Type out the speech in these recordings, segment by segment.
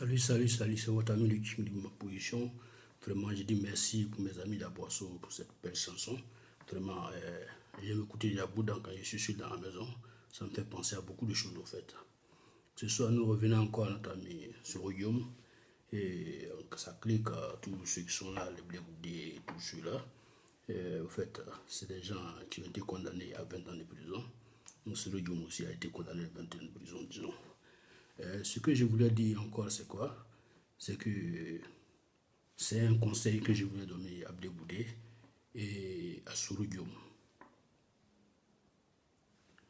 Salut, c'est votre ami le King de ma position. Vraiment, je dis merci pour mes amis d'Aboisseau pour cette belle chanson. Vraiment, j'aime écouter Yaboudan quand je suis dans la maison. Ça me fait penser à beaucoup de choses au fait. Ce soir, nous revenons encore à notre ami sur Guillaume. Et ça clique à tous ceux qui sont là, les Blégoudés et tous ceux-là. Au fait, c'est des gens qui ont été condamnés à 20 ans de prison. Donc, ce Guillaume aussi a été condamné à 20 ans de prison, disons. Ce que je voulais dire encore, c'est quoi? C'est que c'est un conseil que je voulais donner à Blégoudé et à Sourou Guillaume.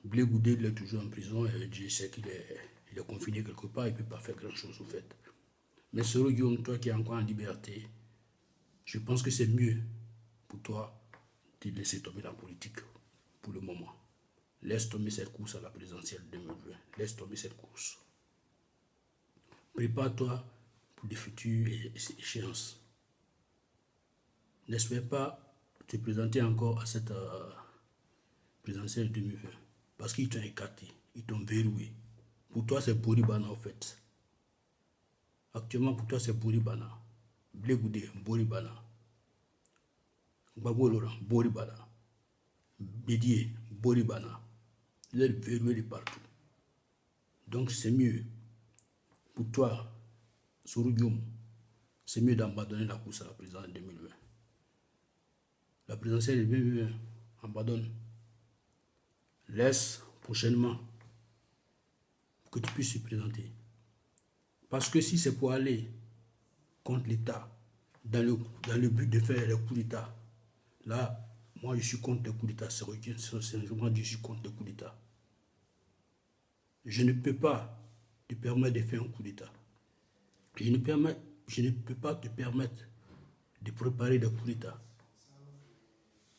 Blégoudé, il est toujours en prison et Dieu sait qu'il est confiné quelque part, il ne peut pas faire grand-chose au fait. Mais Sourou Guillaume, toi qui es encore en liberté, je pense que c'est mieux pour toi de laisser tomber la politique pour le moment. Laisse tomber cette course à la présidentielle 2020. Laisse tomber cette course. Prépare-toi pour les futures échéances. N'espère pas te présenter encore à cette présidentielle 2020 parce qu'ils t'ont écarté, ils t'ont verrouillé. Pour toi, c'est Boribana en fait. Actuellement, pour toi, c'est Boribana. Blégoudé, Boribana. Gbagbo Laurent, Boribana. Bédier, Boribana. Vous êtes verrouillé de partout. Donc, c'est mieux. Pour toi, Sourou Guillaume, c'est mieux d'abandonner la course à la présidentielle 2020. La présidentielle 2020, abandonne. Laisse prochainement pour que tu puisses se présenter. Parce que si c'est pour aller contre l'État, dans le but de faire les coups d'État, là, moi je suis contre les coups d'État. Sincèrement, je suis contre les coups d'État. Je ne peux pas te permettre de faire un coup d'État. Je ne peux pas te permettre de préparer des coups d'État.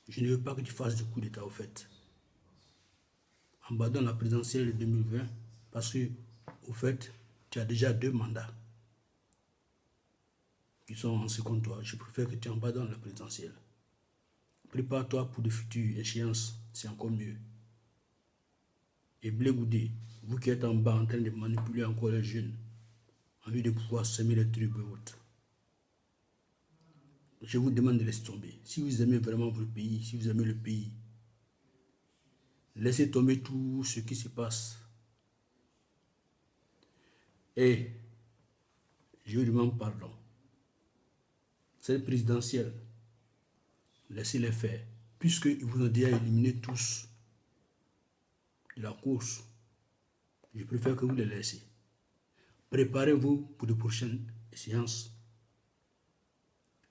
Je ne veux pas que tu fasses des coups d'État au fait. Abandonne la présidentielle de 2020 parce que, au fait, tu as déjà 2 mandats qui sont en second tour. Je préfère que tu abandonnes la présidentielle. Prépare-toi pour de futures échéances, c'est encore mieux. Et Blégoudé, vous qui êtes en bas en train de manipuler encore les jeunes, envie de pouvoir semer les trucs et autres, je vous demande de laisser tomber. Si vous aimez vraiment votre pays, si vous aimez le pays, laissez tomber tout ce qui se passe. Et je vous demande pardon. Cette présidentielle, laissez-les faire. Puisqu'ils vous ont déjà éliminé tous de la course, je préfère que vous les laissiez. Préparez-vous pour de prochaines séances.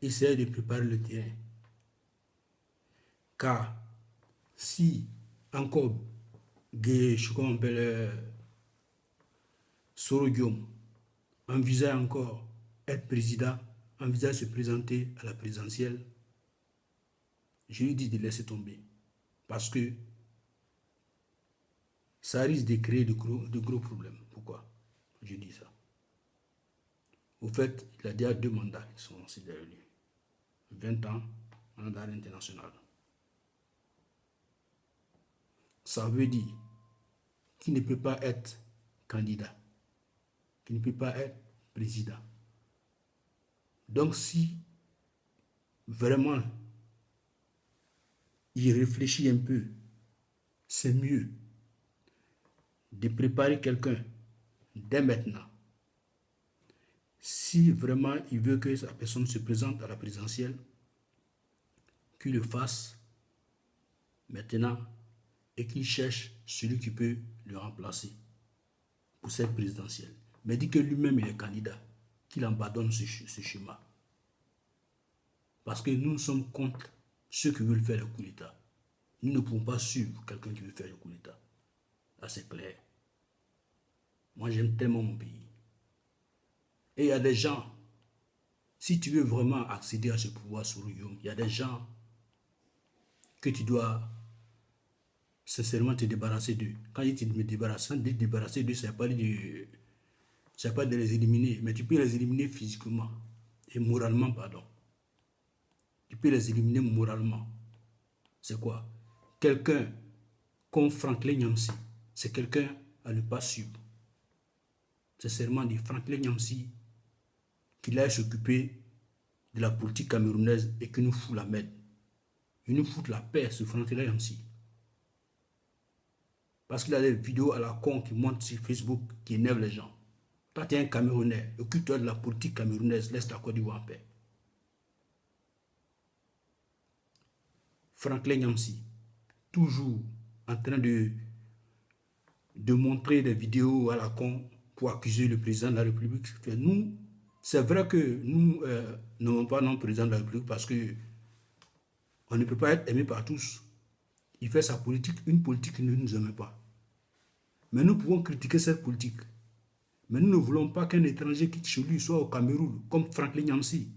Essayez de préparer le terrain. Car si encore Sourou Guillaume envisage encore être président, envisage se présenter à la présidentielle, je lui dis de laisser tomber. Parce que ça risque de créer de gros problèmes. Pourquoi je dis ça? Au fait, il a déjà 2 mandats qui sont aussi derrière lui. 20 ans en mandat international. Ça veut dire qu'il ne peut pas être candidat, qu'il ne peut pas être président. Donc si vraiment il réfléchit un peu, c'est mieux de préparer quelqu'un dès maintenant. Si vraiment il veut que sa personne se présente à la présidentielle, qu'il le fasse maintenant et qu'il cherche celui qui peut le remplacer pour cette présidentielle. Mais dit que lui-même il est candidat, qu'il abandonne ce schéma. Parce que nous sommes contre ceux qui veulent faire le coup d'État. Nous ne pouvons pas suivre quelqu'un qui veut faire le coup d'État. Là c'est clair. Moi j'aime tellement mon pays. Et il y a des gens, si tu veux vraiment accéder à ce pouvoir sur le Guillaume, il y a des gens que tu dois sincèrement te débarrasser d'eux. Quand je te débarrasser d'eux, c'est pas de les éliminer, mais tu peux les éliminer physiquement et moralement, pardon. Tu peux les éliminer moralement. C'est quoi? Quelqu'un comme Franklin Nyamsi, c'est quelqu'un à ne pas suivre. Sincèrement dit, Franklin Nyamsi, qu'il aille s'occuper de la politique camerounaise et qu'il nous fout la merde. Il nous fout la paix, ce Franklin Nyamsi. Parce qu'il a des vidéos à la con qui montent sur Facebook qui énervent les gens. Toi, tu es un Camerounais, occupe-toi de la politique camerounaise, laisse la Côte d'Ivoire en paix. Franklin Nyamsi, toujours en train de montrer des vidéos à la con pour accuser le président de la République. Nous, c'est vrai que nous n'avons pas non président de la République parce que on ne peut pas être aimé par tous. Il fait sa politique, une politique qui ne nous aime pas. Mais nous pouvons critiquer cette politique. Mais nous ne voulons pas qu'un étranger quitte chez lui, soit au Cameroun, comme Franklin Nyamsi,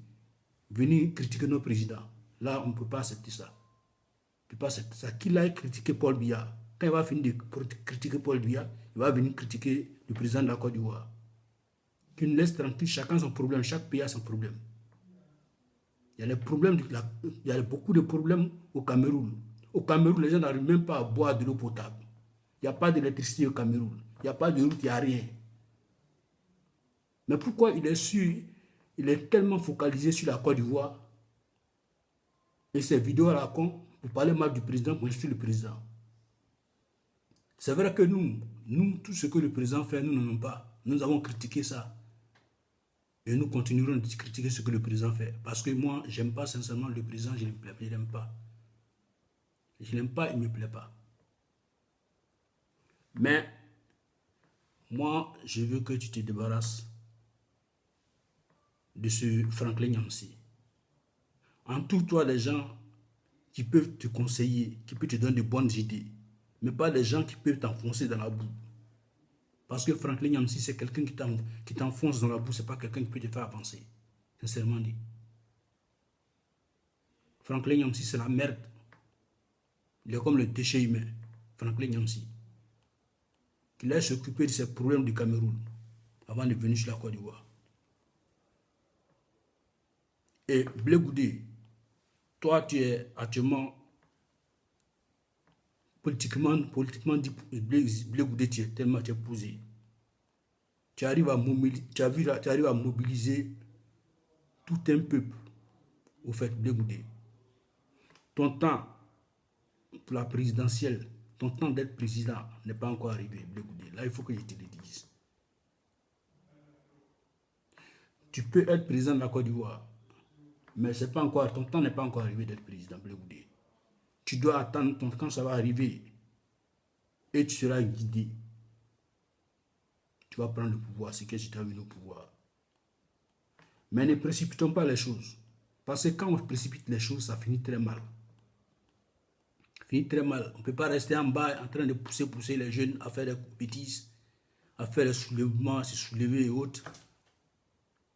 venir critiquer nos présidents. Là, on ne peut pas accepter ça. On ne peut pas accepter ça. Qu'il aille critiquer Paul Biya. Quand il va finir de critiquer Paul Biya, il va venir critiquer le président de la Côte d'Ivoire. Qu'il nous laisse tranquille, chacun son problème, chaque pays a son problème. Il y a beaucoup de problèmes au Cameroun. Au Cameroun, les gens n'arrivent même pas à boire de l'eau potable. Il n'y a pas d'électricité au Cameroun. Il n'y a pas de route, il n'y a rien. Mais pourquoi il est tellement focalisé sur la Côte d'Ivoire et ses vidéos à la con pour parler mal du président, pour insulter le président? C'est vrai que nous, tout ce que le président fait, nous n'aimons pas. Nous avons critiqué ça. Et nous continuerons de critiquer ce que le président fait. Parce que moi, je n'aime pas sincèrement le président, je ne l'aime pas. Je n'aime pas, il ne me plaît pas. Mais, moi, je veux que tu te débarrasses de ce Franklin Nyamsi. Entoure-toi des gens qui peuvent te conseiller, qui peuvent te donner de bonnes idées, mais pas des gens qui peuvent t'enfoncer dans la boue. Parce que Franklin Nyamsi, c'est quelqu'un qui t'enfonce dans la boue, c'est pas quelqu'un qui peut te faire avancer. Sincèrement dit. Franklin Nyamsi, c'est la merde. Il est comme le déchet humain. Franklin Nyamsi. Qu'il aille s'occuper de ses problèmes du Cameroun avant de venir sur la Côte d'Ivoire. Et Blé Goudé, toi, tu es actuellement politiquement dit, Blé Goudé, tu es tellement posé. Tu arrives à mobiliser tout un peuple. Au fait, Blé Goudé. Ton temps pour la présidentielle, ton temps d'être président n'est pas encore arrivé, Blé Goudé. Là, il faut que je te le dise. Tu peux être président de la Côte d'Ivoire, mais c'est pas encore, ton temps n'est pas encore arrivé d'être président, Blé Goudé. Tu dois attendre quand ça va arriver et tu seras guidé. Tu vas prendre le pouvoir, c'est que tu termines au pouvoir. Mais ne précipitons pas les choses. Parce que quand on précipite les choses, ça finit très mal. Ça finit très mal. On ne peut pas rester en bas en train de pousser les jeunes à faire des bêtises, à faire les soulèvements, à se soulever et autres.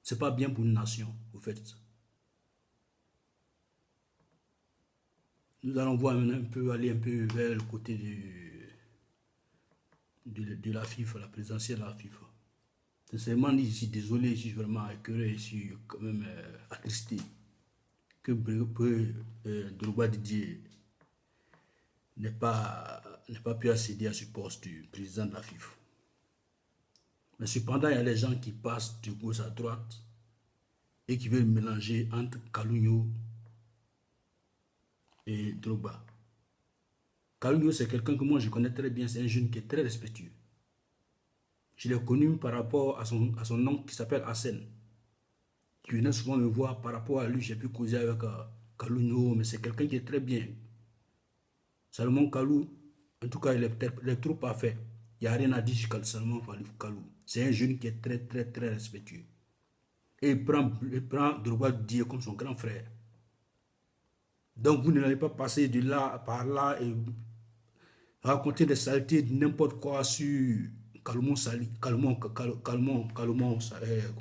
C'est pas bien pour une nation, au fait. Nous allons voir maintenant aller un peu vers le côté de la FIFA, la présidentielle de la FIFA. Sincèrement, je suis désolé, je suis vraiment écœuré, je suis quand même attristé que Drogba Didier n'ait pas pu accéder à ce poste du président de la FIFA. Mais cependant, il y a les gens qui passent de gauche à droite et qui veulent mélanger entre Kalunyo et Drogba. Kalunyo, c'est quelqu'un que moi je connais très bien, c'est un jeune qui est très respectueux. Je l'ai connu par rapport à son oncle qui s'appelle Hassan, qui venait souvent me voir. Par rapport à lui, j'ai pu causer avec Kalunyo, mais c'est quelqu'un qui est très bien. Salomon Kalou, en tout cas, il est trop parfait. Il n'y a rien à dire sur Salomon Kalou. C'est un jeune qui est très, très, très respectueux. Et il prend Drogba Didier comme son grand frère. Donc vous n'allez pas passer de là par là et raconter des saletés de n'importe quoi sur comment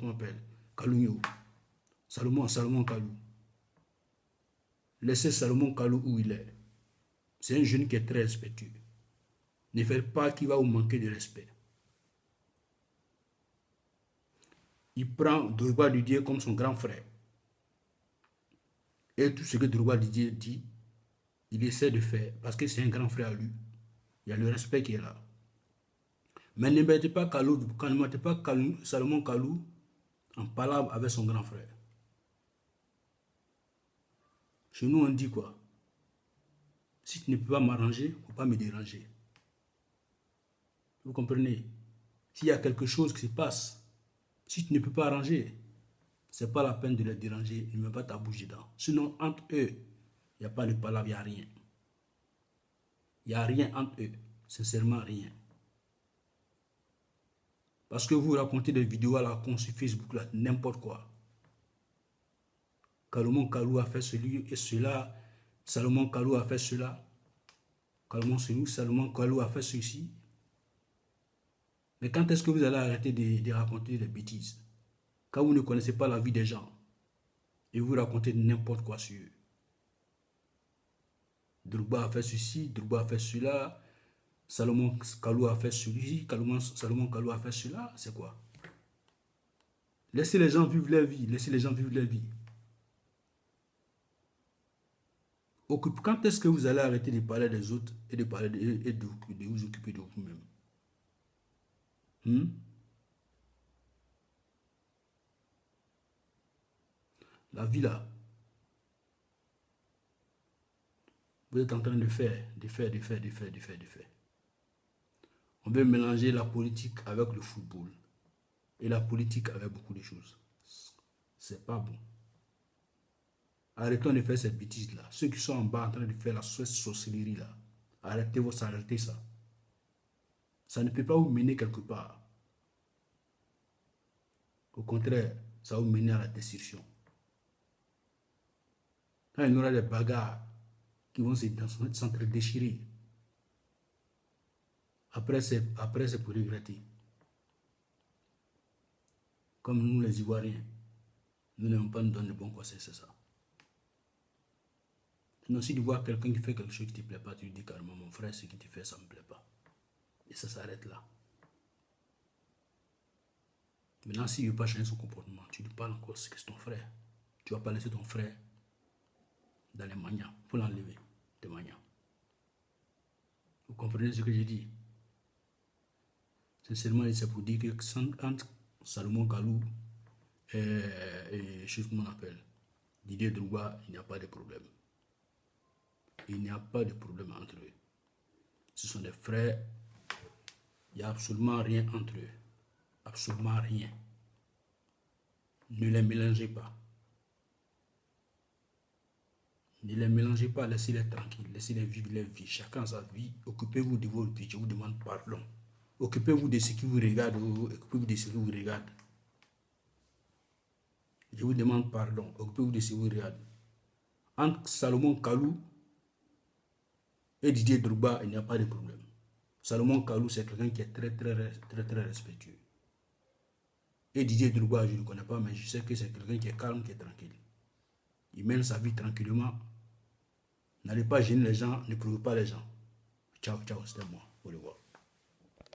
on appelle Kalunyo. Salomon Kalou. Laissez Salomon Kalou où il est. C'est un jeune qui est très respectueux. Ne faites pas qu'il va vous manquer de respect. Il prend Drogba Didier comme son grand frère. Et tout ce que Drogba Didier dit, il essaie de faire parce que c'est un grand frère à lui. Il y a le respect qui est là. Mais ne mettez pas Salomon Kalou en palabre avec son grand frère. Chez nous, on dit quoi? Si tu ne peux pas m'arranger, il ne faut pas me déranger. Vous comprenez? S'il y a quelque chose qui se passe, si tu ne peux pas arranger, ce n'est pas la peine de les déranger, ne mets pas ta bouche dedans. Sinon, entre eux, il n'y a pas de palabre, il n'y a rien. Il n'y a rien entre eux, sincèrement rien. Parce que vous racontez des vidéos à la con sur Facebook, là, n'importe quoi. Salomon Kalou a fait celui et cela. Salomon Kalou a fait cela. Salomon Kalou a fait ceci. Mais quand est-ce que vous allez arrêter de raconter des bêtises? Quand vous ne connaissez pas la vie des gens et vous racontez n'importe quoi sur eux. Drogba a fait ceci, Drogba a fait cela. Salomon Kalou a fait celui, Salomon Kalou a fait cela. C'est quoi? Laissez les gens vivre leur vie. Laissez les gens vivre leur vie. Quand est-ce que vous allez arrêter de parler des autres et de vous occuper de vous-même? La vie là, vous êtes en train de faire. On veut mélanger la politique avec le football et la politique avec beaucoup de choses. C'est pas bon. Arrêtons de faire cette bêtise là. Ceux qui sont en bas en train de faire la sorcellerie là, arrêtez ça. Ça ne peut pas vous mener quelque part. Au contraire, ça va vous mener à la destruction. Quand il y aura des bagarres qui vont s'entre-déchirer, après c'est pour regretter. Comme nous les Ivoiriens, nous n'aimons pas nous donner de bons conseils, c'est ça. Sinon, si tu vois quelqu'un qui fait quelque chose qui ne te plaît pas, tu lui dis carrément, mon frère, ce qui te fait, ça ne me plaît pas. Et ça s'arrête là. Maintenant, s'il ne veut pas changer son comportement, tu lui parles encore, c'est que c'est ton frère. Tu ne vas pas laisser ton frère dans les manias. Il faut l'enlever, des manias. Vous comprenez ce que je dis? Sincèrement, c'est pour dire que entre Salomon Kalou et je sais comment on appelle, Didier Drogba, il n'y a pas de problème. Il n'y a pas de problème entre eux. Ce sont des frères. Il n'y a absolument rien entre eux. Absolument rien. Ne les mélangez pas. Ne les mélangez pas, laissez-les tranquilles, laissez-les vivre leur vie. Chacun sa vie. Occupez-vous de votre vie. Je vous demande pardon. Occupez-vous de ce qui vous regarde. Occupez-vous de ce qui vous regarde. Je vous demande pardon. Occupez-vous de ce qui vous regarde. Entre Salomon Kalou et Didier Drogba, il n'y a pas de problème. Salomon Kalou, c'est quelqu'un qui est très respectueux. Et Didier Drogba, je ne le connais pas, mais je sais que c'est quelqu'un qui est calme, qui est tranquille. Il mène sa vie tranquillement. N'allez pas gêner les gens, ne prouvez pas les gens. Ciao, c'était moi. Au revoir.